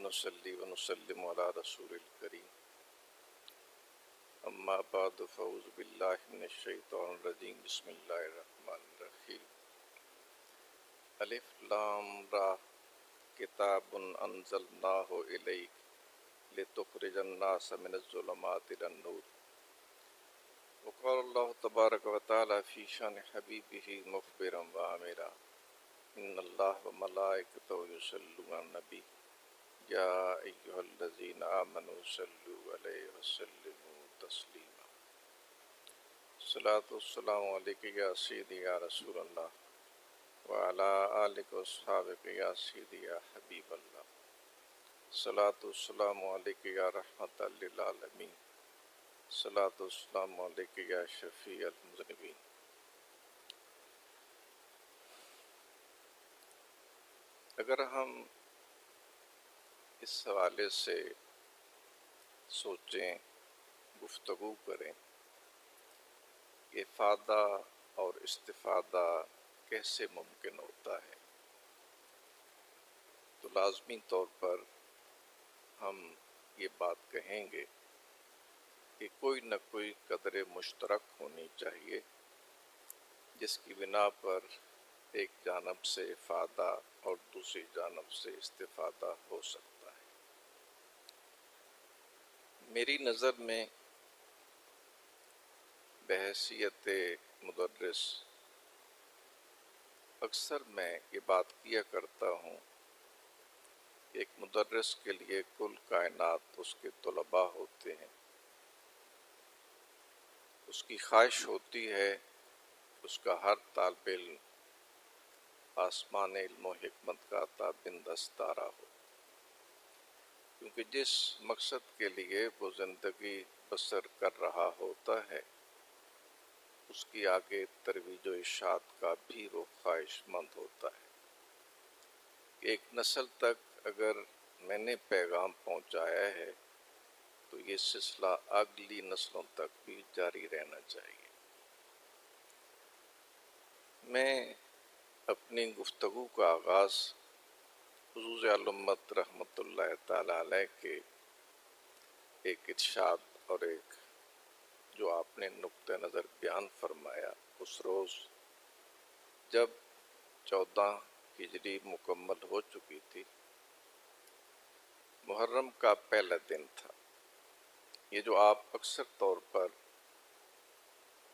ونصلي ونسلم على رسول الكريم اما بعد فاعوذ باللہ من الشیطان الرجیم بسم اللہ الرحمن الرحیم الف لام را کتاب انزلناہ الیک لتخرج الناس من الظلمات الى النور وقال اللہ تبارک وتعالی فی شان حبیبہ مخبرا وآمرا ان اللہ وملائکتہ یصلون علی النبی یا ایہا الذین آمنوا صلوا علیہ وسلموا تسلیما الصلاۃ والسلام علیک یا سیدی یا رسول اللہ وعلی آلک واصحابک یا سیدی یا حبیب اللہ الصلاۃ والسلام علیک یا رحمۃ للعالمین الصلاۃ والسلام علیک یا شفیع المذنبین۔ اگر ہم اس حوالے سے سوچیں، گفتگو کریں کہ افادہ اور استفادہ کیسے ممکن ہوتا ہے، تو لازمی طور پر ہم یہ بات کہیں گے کہ کوئی نہ کوئی قدر مشترک ہونی چاہیے جس کی بنا پر ایک جانب سے افادہ اور دوسری جانب سے استفادہ ہو سکتا ہے۔ میری نظر میں بحیثیت مدرس اکثر میں یہ بات کیا کرتا ہوں کہ ایک مدرس کے لیے کل کائنات اس کے طلباء ہوتے ہیں۔ اس کی خواہش ہوتی ہے اس کا ہر طالب علم آسمان علم و حکمت کا تابندستارہ ہو، کیونکہ جس مقصد کے لیے وہ زندگی بسر کر رہا ہوتا ہے اس کی آگے ترویج و ارشاد کا بھی وہ خواہش مند ہوتا ہے کہ ایک نسل تک اگر میں نے پیغام پہنچایا ہے تو یہ سلسلہ اگلی نسلوں تک بھی جاری رہنا چاہیے۔ میں اپنی گفتگو کا آغاز حضور عالمت رحمۃ اللہ تعالی علیہ کے ایک ارشاد اور ایک جو آپ نے نقطہ نظر بیان فرمایا اس روز جب 14 ہجری مکمل ہو چکی تھی، محرم کا پہلا دن تھا۔ یہ جو آپ اکثر طور پر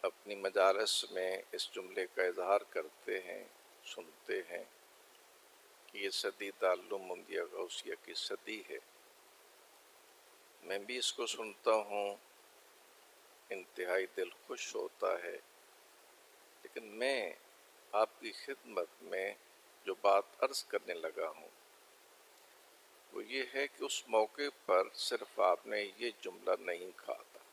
اپنی مجالس میں اس جملے کا اظہار کرتے ہیں، سنتے ہیں کہ یہ صدی دارالعلوم غوثیہ کی صدی ہے، میں بھی اس کو سنتا ہوں، انتہائی دل خوش ہوتا ہے، لیکن میں آپ کی خدمت میں جو بات عرض کرنے لگا ہوں وہ یہ ہے کہ اس موقع پر صرف آپ نے یہ جملہ نہیں کہا تھا،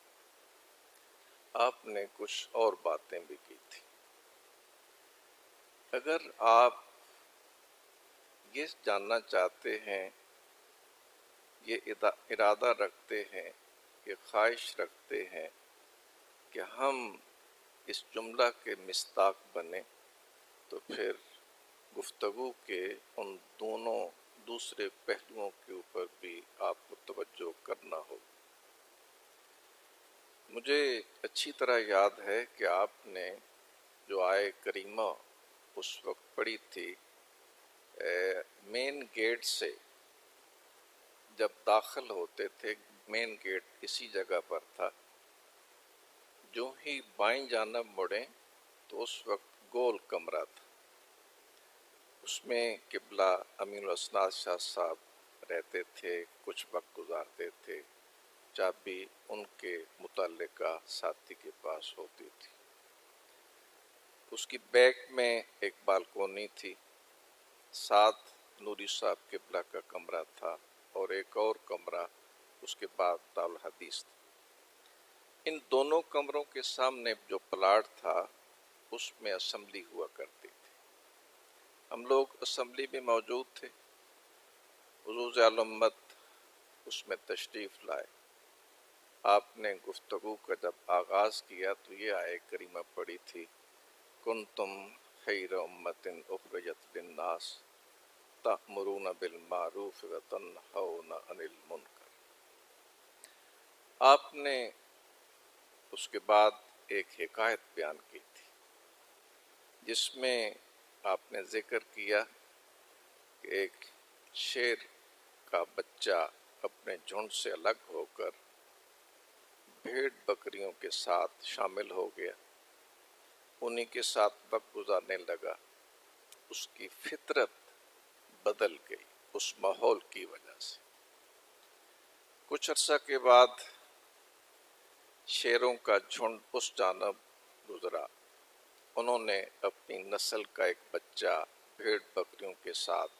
آپ نے کچھ اور باتیں بھی کی تھی۔ اگر آپ یہ جاننا چاہتے ہیں، یہ ارادہ رکھتے ہیں، یہ خواہش رکھتے ہیں کہ ہم اس جملہ کے مصداق بنیں، تو پھر گفتگو کے ان دونوں دوسرے پہلوؤں کے اوپر بھی آپ کو توجہ کرنا ہوگا۔ مجھے اچھی طرح یاد ہے کہ آپ نے جو آیے کریمہ اس وقت پڑھی تھی، مین گیٹ سے جب داخل ہوتے تھے، مین گیٹ اسی جگہ پر تھا، جو ہی بائیں جانب مڑیں تو اس وقت گول کمرہ تھا، اس میں قبلہ امین الاسناد شاہ صاحب رہتے تھے، کچھ وقت گزارتے تھے، چابی ان کے متعلقہ ساتھی کے پاس ہوتی تھی۔ اس کی بیک میں ایک بالکونی تھی، ساتھ نوری صاحب قبلہ کا کمرہ تھا اور ایک اور کمرہ اس کے بعد دارالحدیث تھا۔ ان دونوں کمروں کے سامنے جو پلاٹ تھا اس میں اسمبلی ہوا کرتی تھی، ہم لوگ اسمبلی میں موجود تھے۔ حضور عالمت اس میں تشریف لائے، آپ نے گفتگو کا جب آغاز کیا تو یہ آیے کریمہ پڑھی تھی، کنتم خیر امت اخرجت للناس تأمرون بالمعروف وتنہون عن المنکر۔ آپ نے اس کے بعد ایک حکایت بیان کی تھی جس میں آپ نے ذکر کیا کہ ایک شیر کا بچہ اپنے جھنڈ سے الگ ہو کر بھیڑ بکریوں کے ساتھ شامل ہو گیا، انہی کے ساتھ وقت گزارنے لگا، اس کی فطرت بدل گئی اس ماحول کی وجہ سے۔ کچھ عرصہ کے بعد شیروں کا جھنڈ اس جانب گزرا، انہوں نے اپنی نسل کا ایک بچہ بھیڑ بکریوں کے ساتھ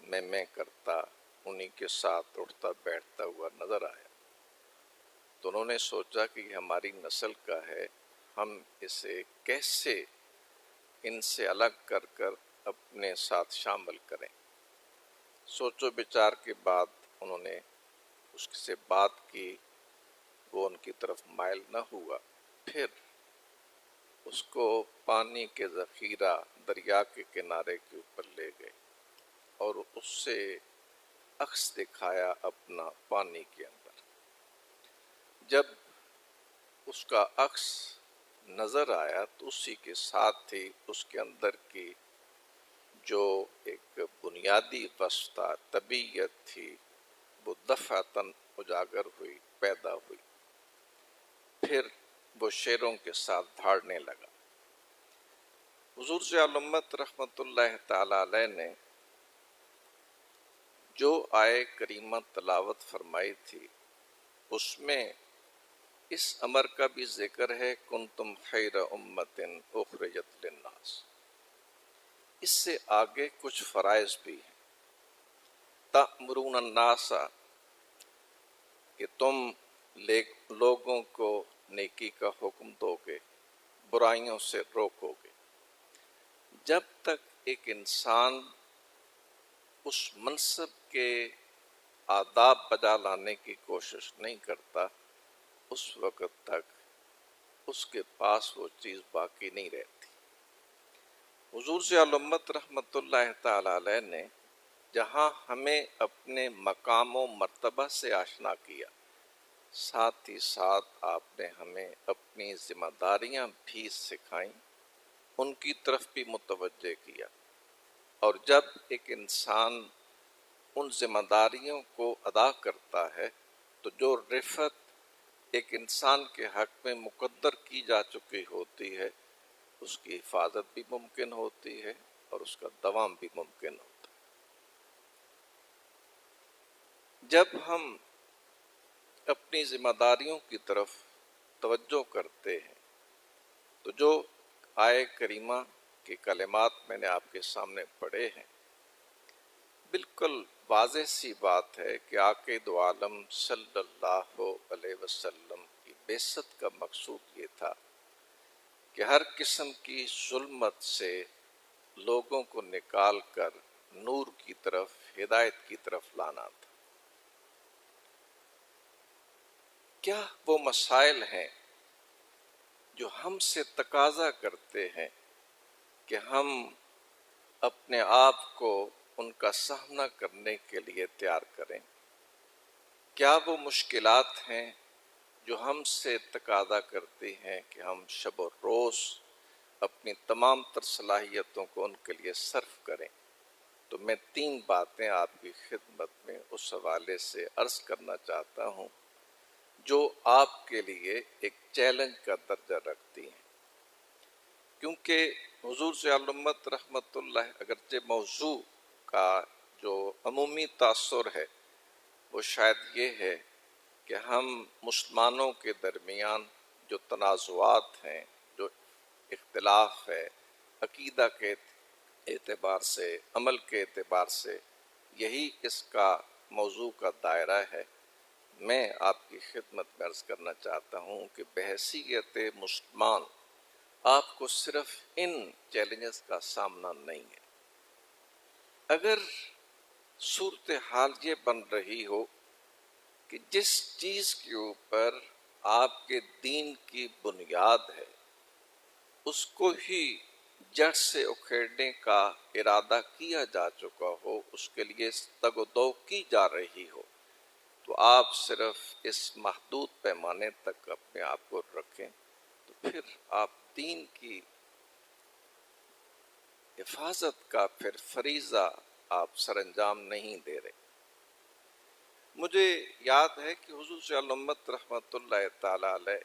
میں کرتا انہی کے ساتھ اٹھتا بیٹھتا ہوا نظر آیا، تو انہوں نے سوچا کہ یہ ہماری نسل کا ہے، ہم اسے کیسے ان سے الگ کر کر اپنے ساتھ شامل کریں۔ سوچ و بچار کے بعد انہوں نے اس سے بات کی، وہ ان کی طرف مائل نہ ہوا، پھر اس کو پانی کے ذخیرہ دریا کے کنارے کے اوپر لے گئے اور اس سے عکس دکھایا اپنا پانی کے اندر۔ جب اس کا عکس نظر آیا تو اسی کے ساتھ ہی اس کے اندر کی جو ایک بنیادی وصف تھا، طبیعت تھی، وہ دفعتاً اجاگر ہوئی، پیدا ہوئی، پھر وہ شیروں کے ساتھ دھاڑنے لگا۔ حضور ضیاء الامت رحمۃ اللہ تعالی علیہ نے جو آیہ کریمہ تلاوت فرمائی تھی اس میں اس امر کا بھی ذکر ہے، کنتم خیر امۃ اخرجت للناس۔ اس سے آگے کچھ فرائض بھی ہیں۔ تأمرون الناس، کہ تم لوگوں کو نیکی کا حکم دو گے، برائیوں سے روکو گے۔ جب تک ایک انسان اس منصب کے آداب بجا لانے کی کوشش نہیں کرتا، اس وقت تک اس کے پاس وہ چیز باقی نہیں رہتی۔ حضور ضیاء الامت رحمۃ اللہ تعالی علیہ نے جہاں ہمیں اپنے مقام و مرتبہ سے آشنا کیا، ساتھ ہی ساتھ آپ نے ہمیں اپنی ذمہ داریاں بھی سکھائیں، ان کی طرف بھی متوجہ کیا۔ اور جب ایک انسان ان ذمہ داریوں کو ادا کرتا ہے تو جو رفعت ایک انسان کے حق میں مقدر کی جا چکی ہوتی ہے، اس کی حفاظت بھی ممکن ہوتی ہے اور اس کا دوام بھی ممکن ہوتا ہے۔ جب ہم اپنی ذمہ داریوں کی طرف توجہ کرتے ہیں تو جو آیہ کریمہ کے کلمات میں نے آپ کے سامنے پڑھے ہیں، بالکل واضح سی بات ہے کہ آقا دو عالم صلی اللہ علیہ وسلم کی بعثت کا مقصود یہ تھا کہ ہر قسم کی ظلمت سے لوگوں کو نکال کر نور کی طرف، ہدایت کی طرف لانا تھا۔ کیا وہ مسائل ہیں جو ہم سے تقاضا کرتے ہیں کہ ہم اپنے آپ کو ان کا سامنا کرنے کے لیے تیار کریں؟ کیا وہ مشکلات ہیں جو ہم سے تقاضا کرتی ہیں کہ ہم شب و روز اپنی تمام تر صلاحیتوں کو ان کے لیے صرف کریں؟ تو میں 3 باتیں آپ کی خدمت میں اس حوالے سے عرض کرنا چاہتا ہوں جو آپ کے لیے ایک چیلنج کا درجہ رکھتی ہیں، کیونکہ حضور ضیاء الامت رحمۃ اللہ، اگرچہ موضوع کا جو عمومی تاثر ہے وہ شاید یہ ہے کہ ہم مسلمانوں کے درمیان جو تنازعات ہیں، جو اختلاف ہے، عقیدہ کے اعتبار سے، عمل کے اعتبار سے، یہی اس کا موضوع کا دائرہ ہے۔ میں آپ کی خدمت میں عرض کرنا چاہتا ہوں کہ بحیثیت مسلمان آپ کو صرف ان چیلنجز کا سامنا نہیں ہے۔ اگر صورتحال یہ بن رہی ہو کہ جس چیز کے اوپر آپ کے دین کی بنیاد ہے اس کو ہی جڑ سے اکھیڑنے کا ارادہ کیا جا چکا ہو، اس کے لیے تگ و دو کی جا رہی ہو، تو آپ صرف اس محدود پیمانے تک اپنے آپ کو رکھیں، تو پھر آپ دین کی حفاظت کا پھر فریضہ آپ سر انجام نہیں دے رہے۔ مجھے یاد ہے کہ حضور صلی اللہ علیہ وسلم رحمۃ اللہ تعالی علیہ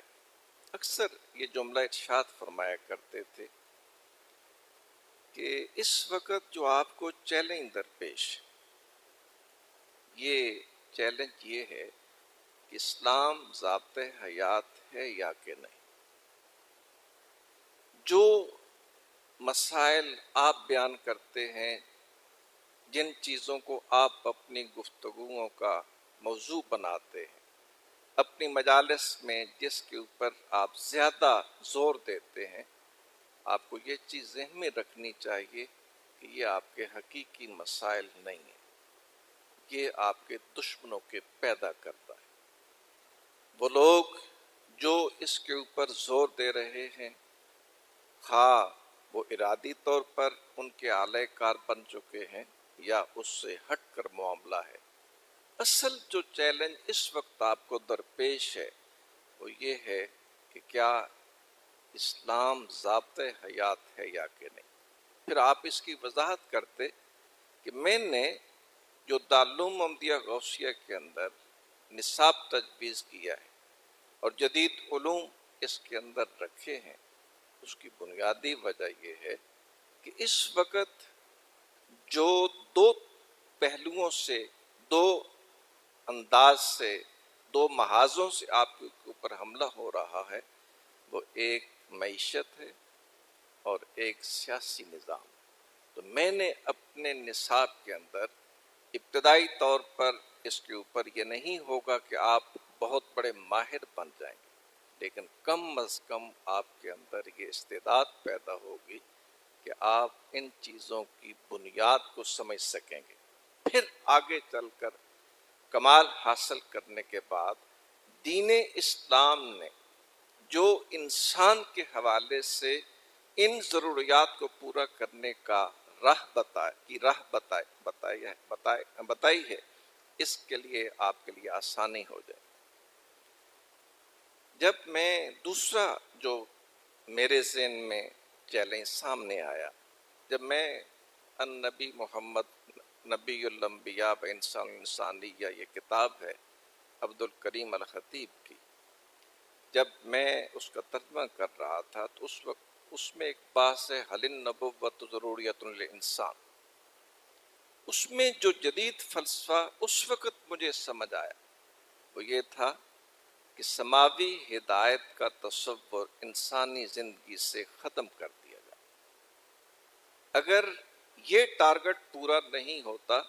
اکثر یہ جملہ ارشاد فرمایا کرتے تھے کہ اس وقت جو آپ کو چیلنج درپیش، یہ چیلنج یہ ہے کہ اسلام ضابطۂ حیات ہے یا کہ نہیں۔ جو مسائل آپ بیان کرتے ہیں، جن چیزوں کو آپ اپنی گفتگوؤں کا موضوع بناتے ہیں، اپنی مجالس میں جس کے اوپر آپ زیادہ زور دیتے ہیں، آپ کو یہ چیز ذہن میں رکھنی چاہیے کہ یہ آپ کے حقیقی مسائل نہیں ہیں، یہ آپ کے دشمنوں کے پیدا کرتا ہے۔ وہ لوگ جو اس کے اوپر زور دے رہے ہیں، خواہ وہ ارادی طور پر ان کے اعلی کار بن چکے ہیں یا اس سے ہٹ کر معاملہ ہے، اصل جو چیلنج اس وقت آپ کو درپیش ہے وہ یہ ہے کہ کیا اسلام ضابطۂ حیات ہے یا کہ نہیں۔ پھر آپ اس کی وضاحت کرتے کہ میں نے جو دارالعلوم محمدیہ غوثیہ کے اندر نصاب تجویز کیا ہے اور جدید علوم اس کے اندر رکھے ہیں، اس کی بنیادی وجہ یہ ہے کہ اس وقت جو دو پہلوؤں سے، دو انداز سے، دو محاذوں سے آپ کے اوپر حملہ ہو رہا ہے، وہ ایک معیشت ہے اور ایک سیاسی نظام۔ تو میں نے اپنے نصاب کے اندر ابتدائی طور پر اس کے اوپر یہ نہیں ہوگا کہ آپ بہت بڑے ماہر بن جائیں گے، لیکن کم از کم آپ کے اندر یہ استعداد پیدا ہوگی کہ آپ ان چیزوں کی بنیاد کو سمجھ سکیں گے۔ پھر آگے چل کر کمال حاصل کرنے کے بعد دین اسلام نے جو انسان کے حوالے سے ان ضروریات کو پورا کرنے کا بتائی ہے، اس کے لیے آپ کے لیے آسانی ہو جائے۔ جب میں دوسرا جو میرے ذہن میں چیلنج سامنے آیا، جب میں النبی محمد نبی الانبیاء و انسان انسانیہ، یہ کتاب ہے عبد الکریم الخطیب کی، جب میں اس کا ترجمہ کر رہا تھا تو اس وقت اس میں ایک بحث ہے حل النبوۃ ضروریۃ للانسان۔ اس میں جو جدید فلسفہ اس وقت مجھے سمجھ آیا وہ یہ تھا کہ سماوی ہدایت کا تصور انسانی زندگی سے ختم کر دیا جائے۔ اگر یہ ٹارگٹ پورا نہیں ہوتا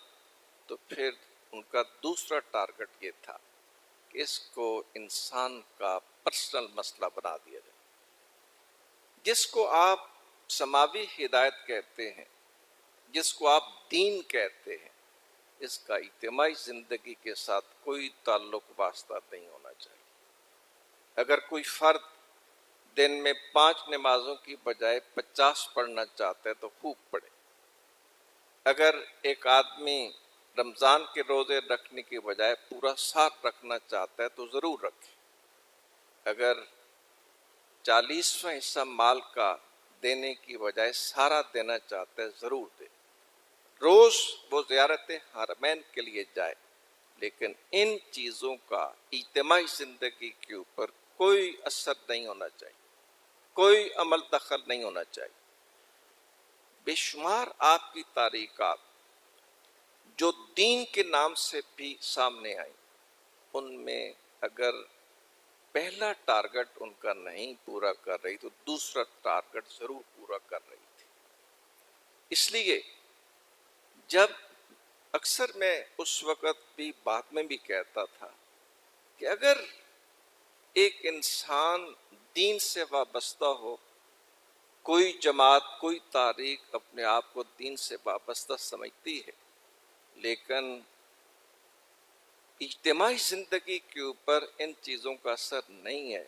تو پھر ان کا دوسرا ٹارگٹ یہ تھا کہ اس کو انسان کا پرسنل مسئلہ بنا دیا جائے۔ جس کو آپ سماوی ہدایت کہتے ہیں، جس کو آپ دین کہتے ہیں، اس کا اجتماعی زندگی کے ساتھ کوئی تعلق واسطہ نہیں ہونا چاہیے۔ اگر کوئی فرد دن میں 5 نمازوں کی بجائے 50 پڑھنا چاہتا ہے تو خوب پڑھے۔ اگر ایک آدمی رمضان کے روزے رکھنے کی بجائے پورا سال رکھنا چاہتا ہے تو ضرور رکھے۔ اگر 40واں حصہ مال کا دینے کی بجائے سارا دینا چاہتا ہے ضرور دے۔ روز وہ زیارت حرمین کے لیے جائے، لیکن ان چیزوں کا اجتماعی زندگی کے اوپر کوئی اثر نہیں ہونا چاہیے، کوئی عمل دخل نہیں ہونا چاہیے۔ بے شمار آپ کی تحریکات جو دین کے نام سے بھی سامنے آئیں، ان میں اگر پہلا ٹارگٹ ان کا نہیں پورا کر رہی تو دوسرا ٹارگٹ ضرور پورا کر رہی تھی۔ اس لیے جب اکثر میں اس وقت بھی بات میں بھی کہتا تھا کہ اگر ایک انسان دین سے وابستہ ہو، کوئی جماعت، کوئی تحریک اپنے آپ کو دین سے وابستہ سمجھتی ہے لیکن اجتماعی زندگی کے اوپر ان چیزوں کا اثر نہیں ہے،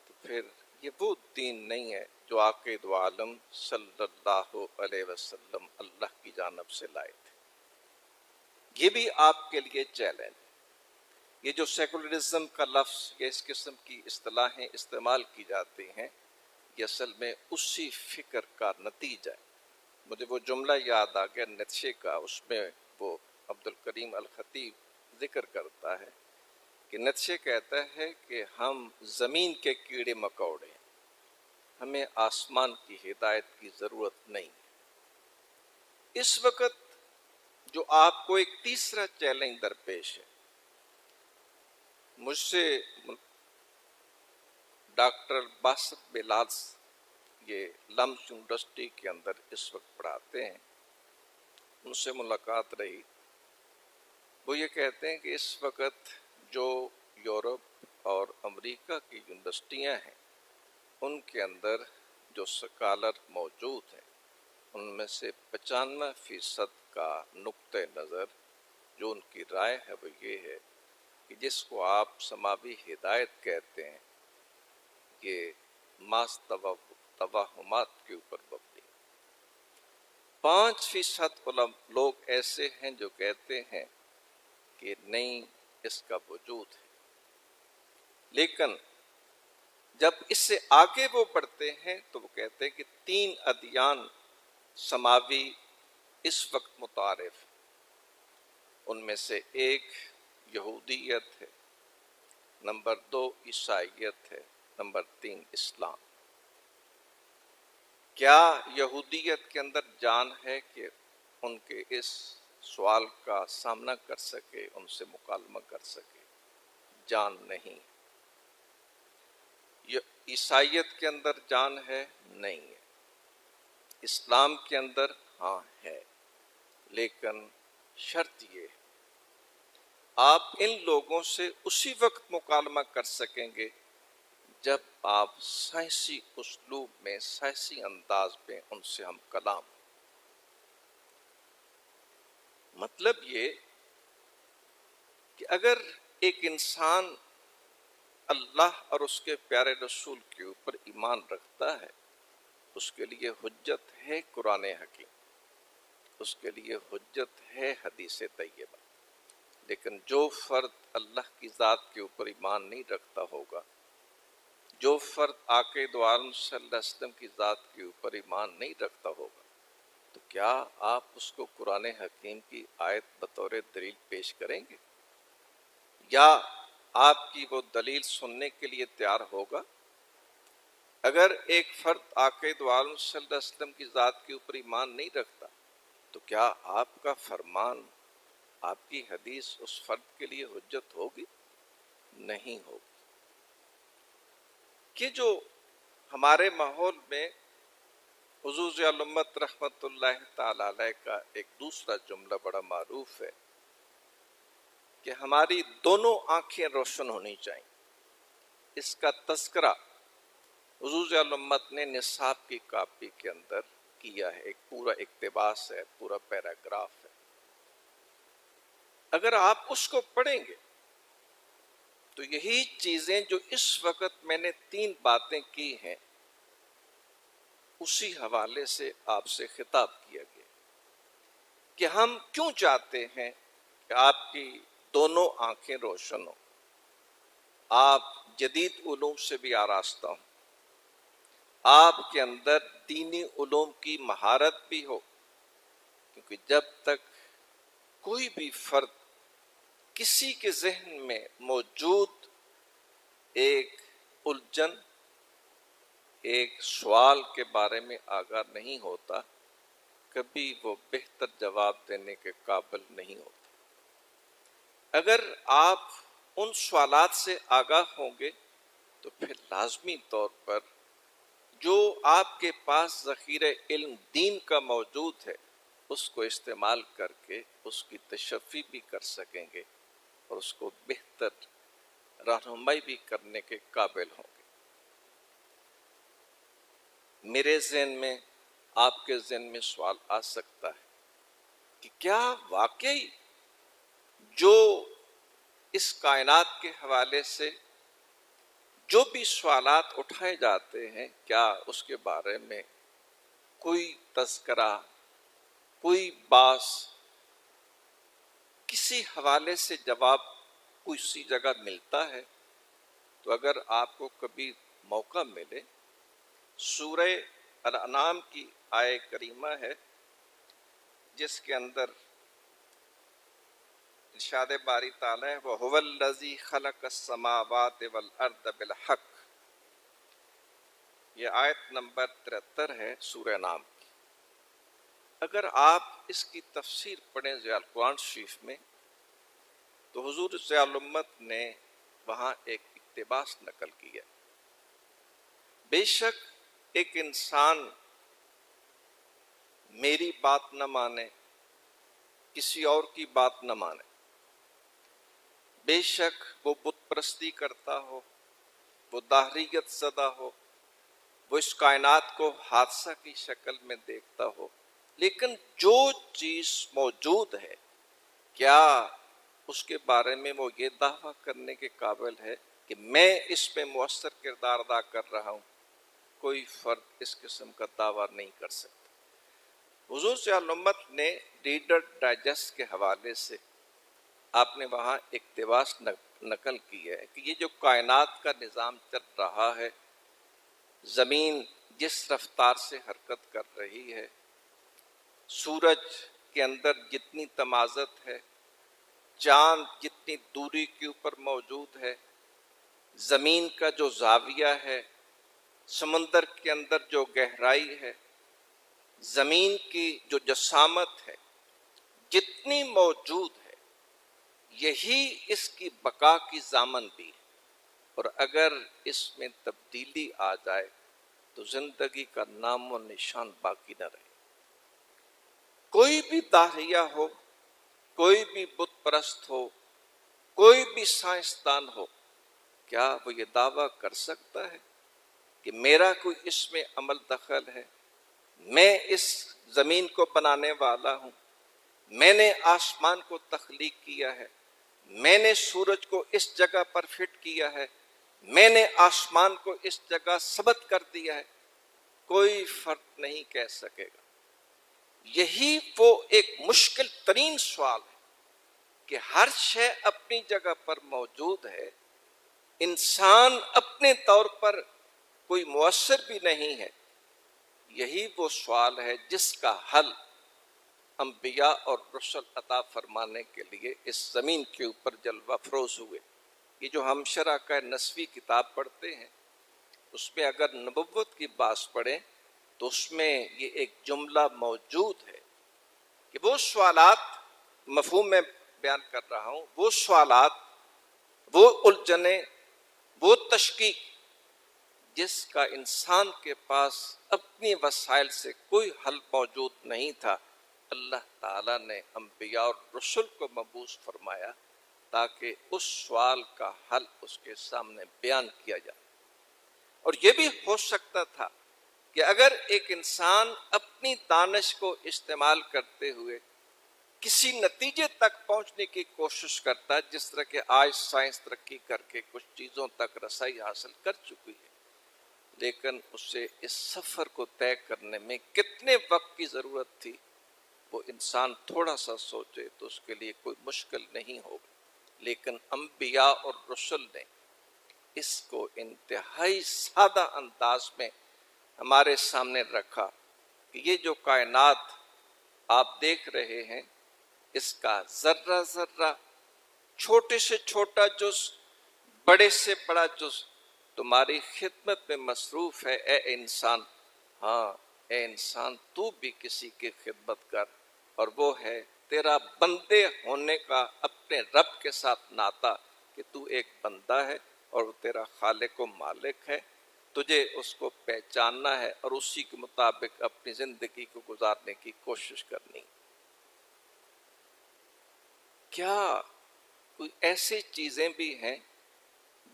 تو پھر یہ وہ دین نہیں ہے جو آقا دو عالم صلی اللہ علیہ وسلم اللہ کی جانب سے لائے تھے۔ یہ بھی آپ کے لیے چیلنج۔ یہ جو سیکولرزم کا لفظ یا اس قسم کی اصطلاحیں استعمال کی جاتی ہیں، یہ اصل میں اسی فکر کا نتیجہ ہے۔ مجھے وہ جملہ یاد آ گیا نیتشے کا، اس میں وہ عبد الکریم الخطیب ذکر کرتا ہے کہ نیتشے کہتا ہے کہ ہم زمین کے کیڑے مکوڑے ہیں، ہمیں آسمان کی ہدایت کی ضرورت نہیں۔ اس وقت جو آپ کو ایک تیسرا چیلنج درپیش ہے، مجھ سے ڈاکٹر باسط بلال یہ لمس یونیورسٹی کے اندر اس وقت پڑھاتے ہیں، ان سے ملاقات رہی۔ وہ یہ کہتے ہیں کہ اس وقت جو یورپ اور امریکہ کی یونیورسٹیاں ہیں، ان کے اندر جو سکالر موجود ہیں، ان میں سے 95% کا نقطہ نظر جو ان کی رائے ہے وہ یہ ہے کہ جس کو آپ سماوی ہدایت کہتے ہیں، یہ ماس توہمات کے اوپر مبنی۔ 5% لوگ ایسے ہیں جو کہتے ہیں کہ نہیں، اس کا وجود ہے۔ لیکن جب اس سے آگے وہ بڑھتے ہیں تو وہ کہتے ہیں کہ 3 ادیان سماوی اس وقت متعارف، ان میں سے ایک یہودیت ہے، نمبر 2 عیسائیت ہے، نمبر 3 اسلام۔ کیا یہودیت کے اندر جان ہے کہ ان کے اس سوال کا سامنا کر سکے، ان سے مکالمہ کر سکے؟ جان نہیں۔ عیسائیت کے اندر جان ہے؟ نہیں ہے۔ اسلام کے اندر ہاں ہے، لیکن شرط یہ ہے آپ ان لوگوں سے اسی وقت مکالمہ کر سکیں گے جب آپ سائنسی اسلوب میں، سائنسی انداز میں ان سے ہم کلام۔ مطلب یہ کہ اگر ایک انسان اللہ اور اس کے پیارے رسول کے اوپر ایمان رکھتا ہے، اس کے لیے حجت ہے قرآن حکیم، اس کے لیے حجت ہے حدیث طیبہ۔ لیکن جو فرد اللہ کی ذات کے اوپر ایمان نہیں رکھتا ہوگا، جو فرد آقا دو عالم صلی اللہ علیہ وسلم کی ذات کے اوپر ایمان نہیں رکھتا ہوگا، تو کیا آپ اس کو قرآن حکیم کی آیت بطور دلیل پیش کریں گے؟ یا آپ کی وہ دلیل سننے کے لیے تیار ہوگا؟ اگر ایک فرد آقا دو عالم صلی اللہ علیہ وسلم کی ذات کے اوپر ایمان نہیں رکھتا، تو کیا آپ کا فرمان، آپ کی حدیث اس فرد کے لیے حجت ہوگی؟ نہیں ہوگی۔ کہ جو ہمارے ماحول میں حضور ضیاء الامت رحمت اللہ تعالی علیہ کا ایک دوسرا جملہ بڑا معروف ہے کہ ہماری دونوں آنکھیں روشن ہونی چاہیے، اس کا تذکرہ حضور ضیاء الامت نے نصاب کی کاپی کے اندر کیا ہے، ایک پورا اقتباس ہے، پورا پیراگراف ہے۔ اگر آپ اس کو پڑھیں گے تو یہی چیزیں جو اس وقت میں نے 3 باتیں کی ہیں، اسی حوالے سے آپ سے خطاب کیا گیا کہ ہم کیوں چاہتے ہیں کہ آپ کی دونوں آنکھیں روشن ہوں، آپ جدید علوم سے بھی آراستہ ہوں، آپ کے اندر دینی علوم کی مہارت بھی ہو، کیونکہ جب تک کوئی بھی فرد کسی کے ذہن میں موجود ایک الجھن، ایک سوال کے بارے میں آگاہ نہیں ہوتا، کبھی وہ بہتر جواب دینے کے قابل نہیں ہوتا۔ اگر آپ ان سوالات سے آگاہ ہوں گے تو پھر لازمی طور پر جو آپ کے پاس ذخیرہ علم دین کا موجود ہے، اس کو استعمال کر کے اس کی تشفی بھی کر سکیں گے اور اس کو بہتر رہنمائی بھی کرنے کے قابل ہوں گے۔ میرے ذہن میں، آپ کے ذہن میں سوال آ سکتا ہے کہ کیا واقعی جو اس کائنات کے حوالے سے جو بھی سوالات اٹھائے جاتے ہیں کیا اس کے بارے میں کوئی تذکرہ، کوئی باس، کسی حوالے سے جواب کسی جگہ ملتا ہے؟ تو اگر آپ کو کبھی موقع ملے، سورہ الانعام کی آیہ کریمہ ہے جس کے اندر ارشاد باری تعالیٰ ہے وَهُوَ الَّذِي خَلَقَ السَّمَاوَاتِ وَالْأَرْضَ بِالْحَقِّ، یہ آیت نمبر 73 ہے سورہ انعام کی۔ اگر آپ اس کی تفسیر پڑھیں ضیاء القرآن شریف میں تو حضور ضیاء الامت نے وہاں ایک اقتباس نقل کیا۔ بے شک ایک انسان میری بات نہ مانے، کسی اور کی بات نہ مانے، بے شک وہ بت پرستی کرتا ہو، وہ دہریت زدہ ہو، وہ اس کائنات کو حادثہ کی شکل میں دیکھتا ہو، لیکن جو چیز موجود ہے کیا اس کے بارے میں وہ یہ دعویٰ کرنے کے قابل ہے کہ میں اس میں مؤثر کردار ادا کر رہا ہوں؟ کوئی فرد اس قسم کا دعویٰ نہیں کر سکتا۔ حضور صلی اللہ علیہ وسلم نے ریڈر ڈائجسٹ کے حوالے سے آپ نے وہاں اقتباس نقل کی ہے کہ یہ جو کائنات کا نظام چل رہا ہے، زمین جس رفتار سے حرکت کر رہی ہے، سورج کے اندر جتنی تمازت ہے، چاند جتنی دوری کے اوپر موجود ہے، زمین کا جو زاویہ ہے، سمندر کے اندر جو گہرائی ہے، زمین کی جو جسامت ہے، جتنی موجود ہے، یہی اس کی بقا کی ضامن بھی ہے، اور اگر اس میں تبدیلی آ جائے تو زندگی کا نام و نشان باقی نہ رہے۔ کوئی بھی داہیہ ہو، کوئی بھی بت پرست ہو، کوئی بھی سائنسدان ہو، کیا وہ یہ دعویٰ کر سکتا ہے کہ میرا کوئی اس میں عمل دخل ہے؟ میں اس زمین کو بنانے والا ہوں، میں نے آسمان کو تخلیق کیا ہے، میں نے سورج کو اس جگہ پر فٹ کیا ہے، میں نے آسمان کو اس جگہ ثبت کر دیا ہے۔ کوئی فرق نہیں کہہ سکے گا۔ یہی وہ ایک مشکل ترین سوال ہے کہ ہر شے اپنی جگہ پر موجود ہے، انسان اپنے طور پر کوئی مؤثر بھی نہیں ہے۔ یہی وہ سوال ہے جس کا حل انبیاء اور رسل عطا فرمانے کے لیے اس زمین کے اوپر جلوہ افروز ہوئے۔ یہ جو ہم شرح کا نسوی کتاب پڑھتے ہیں، اس میں اگر نبوت کی بات پڑھیں تو اس میں یہ ایک جملہ موجود ہے کہ وہ سوالات، مفہوم میں بیان کر رہا ہوں، وہ سوالات، وہ الجھنیں، وہ تشکیک جس کا انسان کے پاس اپنی وسائل سے کوئی حل موجود نہیں تھا، اللہ تعالیٰ نے انبیاء اور رسل کو مبعوث فرمایا تاکہ اس سوال کا حل اس کے سامنے بیان کیا جائے۔ اور یہ بھی ہو سکتا تھا کہ اگر ایک انسان اپنی دانش کو استعمال کرتے ہوئے کسی نتیجے تک پہنچنے کی کوشش کرتا، جس طرح کہ آج سائنس ترقی کر کے کچھ چیزوں تک رسائی حاصل کر چکی ہے، لیکن اسے اس سفر کو طے کرنے میں کتنے وقت کی ضرورت تھی، وہ انسان تھوڑا سا سوچے تو اس کے لیے کوئی مشکل نہیں ہوگا۔ لیکن انبیاء اور رسل نے اس کو انتہائی سادہ انداز میں ہمارے سامنے رکھا کہ یہ جو کائنات آپ دیکھ رہے ہیں، اس کا ذرہ ذرہ، چھوٹے سے چھوٹا جز، بڑے سے بڑا جز تمہاری خدمت میں مصروف ہے اے انسان۔ ہاں اے انسان، تو بھی کسی کی خدمت کر، اور وہ ہے تیرا بندے ہونے کا اپنے رب کے ساتھ ناطہ، کہ تو ایک بندہ ہے اور وہ تیرا خالق و مالک ہے، تجھے اس کو پہچاننا ہے اور اسی کے مطابق اپنی زندگی کو گزارنے کی کوشش کرنی۔ کیا کوئی ایسی چیزیں بھی ہیں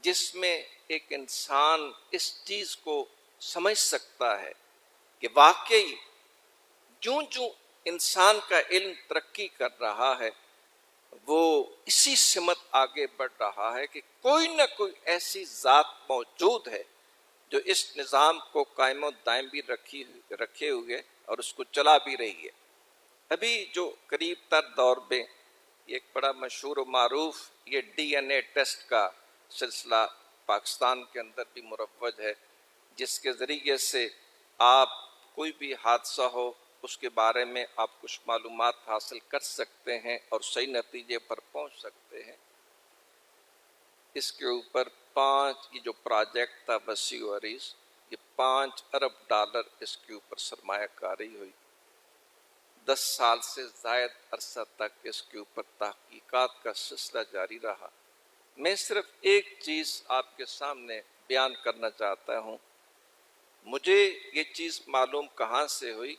جس میں ایک انسان اس چیز کو سمجھ سکتا ہے کہ واقعی جوں جوں انسان کا علم ترقی کر رہا ہے، وہ اسی سمت آگے بڑھ رہا ہے کہ کوئی نہ کوئی ایسی ذات موجود ہے جو اس نظام کو قائم و دائم بھی رکھے ہوئے اور اس کو چلا بھی رہی ہے۔ ابھی جو قریب تر دور میں ایک بڑا مشہور و معروف یہ ڈی این اے ٹیسٹ کا سلسلہ پاکستان کے اندر بھی مروج ہے، جس کے ذریعے سے آپ کوئی بھی حادثہ ہو اس کے بارے میں آپ کچھ معلومات حاصل کر سکتے ہیں اور صحیح نتیجے پر پہنچ سکتے ہیں۔ اس کے اوپر یہ جو پروجیکٹ تھا وسیع و عریض، یہ $5 ارب اس کے اوپر سرمایہ کاری ہوئی۔ 10 سال سے زائد عرصہ تک اس کے اوپر تحقیقات کا سلسلہ جاری رہا۔ میں صرف ایک چیز آپ کے سامنے بیان کرنا چاہتا ہوں۔ مجھے یہ چیز معلوم کہاں سے ہوئی؟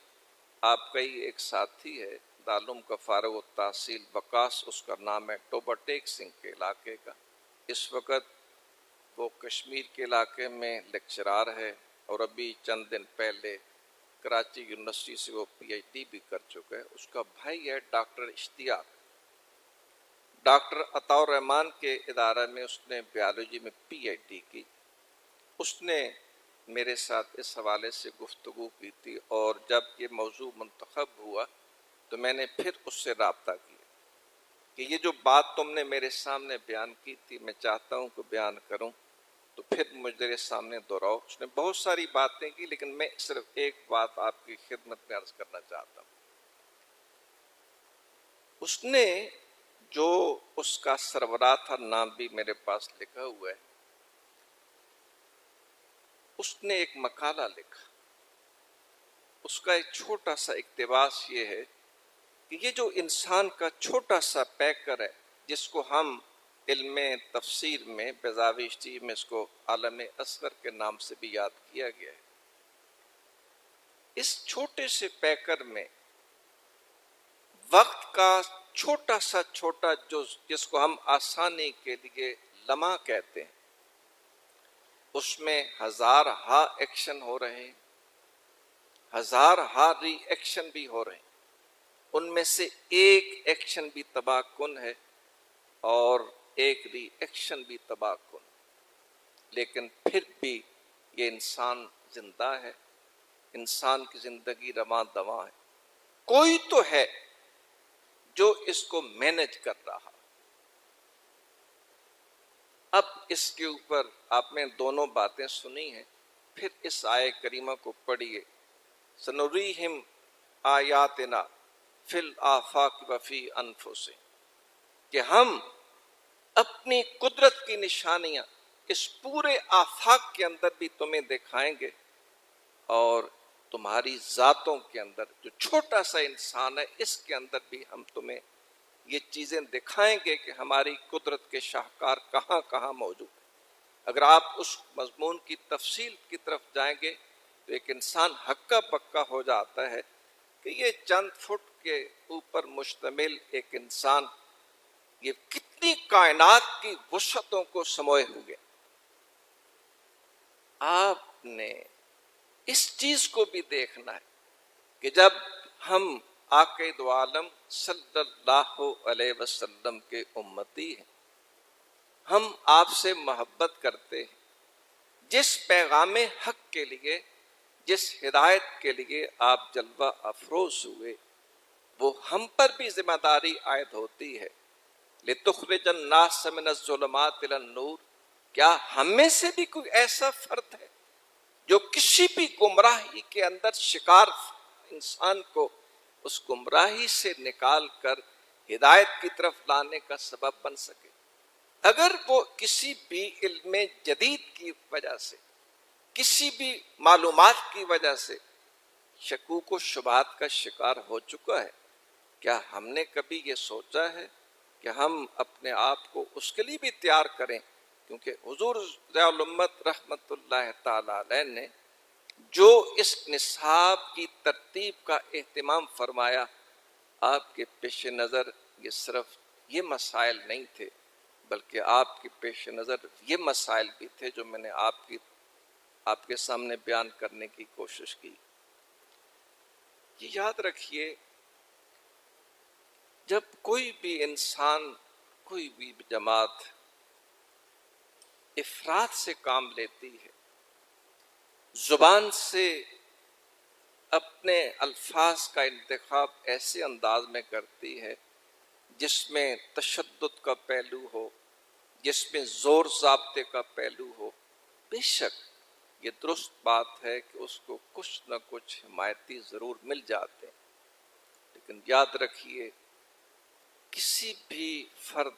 آپ کا ہی ایک ساتھی ہے دارالعلوم کا فارغ التحصیل وقاص، اس کا نام ہے ٹوبہ ٹیک سنگھ کے علاقے کا۔ اس وقت وہ کشمیر کے علاقے میں لیکچرار ہے اور ابھی چند دن پہلے کراچی یونیورسٹی سے وہ پی ایچ ڈی بھی کر چکا ہے۔ اس کا بھائی ہے ڈاکٹر اشتیاق، ڈاکٹر عطاء الرحمان کے ادارہ میں اس نے بیالوجی میں پی ایچ ڈی کی۔ اس نے میرے ساتھ اس حوالے سے گفتگو کی تھی، اور جب یہ موضوع منتخب ہوا تو میں نے پھر اس سے رابطہ کیا کہ یہ جو بات تم نے میرے سامنے بیان کی تھی میں چاہتا ہوں کہ بیان کروں، تو پھر میرے سامنے دہراؤ۔ اس نے بہت ساری باتیں کی، لیکن میں صرف ایک بات آپ کی خدمت میں عرض کرنا چاہتا ہوں۔ اس نے جو اس کا سربراہ تھا، نام بھی میرے پاس لکھا ہوا ہے، اس نے ایک مقالہ لکھا۔ اس کا ایک چھوٹا سا اقتباس یہ ہے کہ یہ جو انسان کا چھوٹا سا پیکر ہے، جس کو ہم علم تفسیر میں بیضاوی میں اس کو عالم اصغر کے نام سے بھی یاد کیا گیا ہے، اس چھوٹے سے پیکر میں وقت کا چھوٹا جز، جس کو ہم آسانی کے لیے لمحہ کہتے ہیں، اس میں ہزارہا ایکشن ہو رہے ہیں، ہزارہا ری ایکشن بھی ہو رہے ہیں۔ ان میں سے ایک ایکشن بھی تباہ کن ہے اور ایک ری ایکشن بھی تباہ کن، لیکن پھر بھی یہ انسان زندہ ہے، انسان کی زندگی رواں دواں ہے۔ کوئی تو ہے جو اس کو مینج کر رہا۔ اب اس کے اوپر آپ نے دونوں باتیں سنی ہیں، پھر اس آیہ کریمہ کو پڑھیے، سنریہم آیاتنا فی الآفاق وفی انفسہم، کہ ہم اپنی قدرت کی نشانیاں اس پورے آفاق کے اندر بھی تمہیں دکھائیں گے، اور تمہاری ذاتوں کے اندر جو چھوٹا سا انسان ہے اس کے اندر بھی ہم تمہیں یہ چیزیں دکھائیں گے کہ ہماری قدرت کے شاہکار کہاں کہاں موجود ہیں۔ اگر آپ اس مضمون کی تفصیل کی طرف جائیں گے تو ایک انسان ہکا بکا ہو جاتا ہے کہ یہ چند فٹ کے اوپر مشتمل ایک انسان یہ کتنی کائنات کی وسعتوں کو سموئے ہوئے۔ آپ نے اس چیز کو بھی دیکھنا ہے کہ جب ہم آقا دو عالم صلی اللہ علیہ وسلم کے امتی ہیں، ہم آپ سے محبت کرتے ہیں، جس پیغام حق کے لیے، جس ہدایت کے لیے آپ جلوہ افروز ہوئے، وہ ہم پر بھی ذمہ داری عائد ہوتی ہے۔ لِتُخْرِجَ النَّاسَ مِنَ الظُّلُمَاتِ إِلَى النُّورِ، کیا ہم میں سے بھی کوئی ایسا فرد ہے جو کسی بھی گمراہی کے اندر شکار انسان کو اس گمراہی سے نکال کر ہدایت کی طرف لانے کا سبب بن سکے؟ اگر وہ کسی بھی علم جدید کی وجہ سے، کسی بھی معلومات کی وجہ سے شکوک و شبہات کا شکار ہو چکا ہے، کیا ہم نے کبھی یہ سوچا ہے کہ ہم اپنے آپ کو اس کے لیے بھی تیار کریں؟ کیونکہ حضور ضیاء الامت رحمت اللہ تعالی علیہ نے جو اس نصاب کی ترتیب کا اہتمام فرمایا، آپ کے پیش نظر یہ صرف یہ مسائل نہیں تھے، بلکہ آپ کے پیش نظر یہ مسائل بھی تھے جو میں نے آپ کے سامنے بیان کرنے کی کوشش کی۔ یہ یاد رکھیے، جب کوئی بھی انسان، کوئی بھی جماعت افراد سے کام لیتی ہے، زبان سے اپنے الفاظ کا انتخاب ایسے انداز میں کرتی ہے جس میں تشدد کا پہلو ہو، جس میں زور ضابطے کا پہلو ہو، بے شک یہ درست بات ہے کہ اس کو کچھ نہ کچھ حمایتی ضرور مل جاتے ہیں، لیکن یاد رکھیے کسی بھی فرد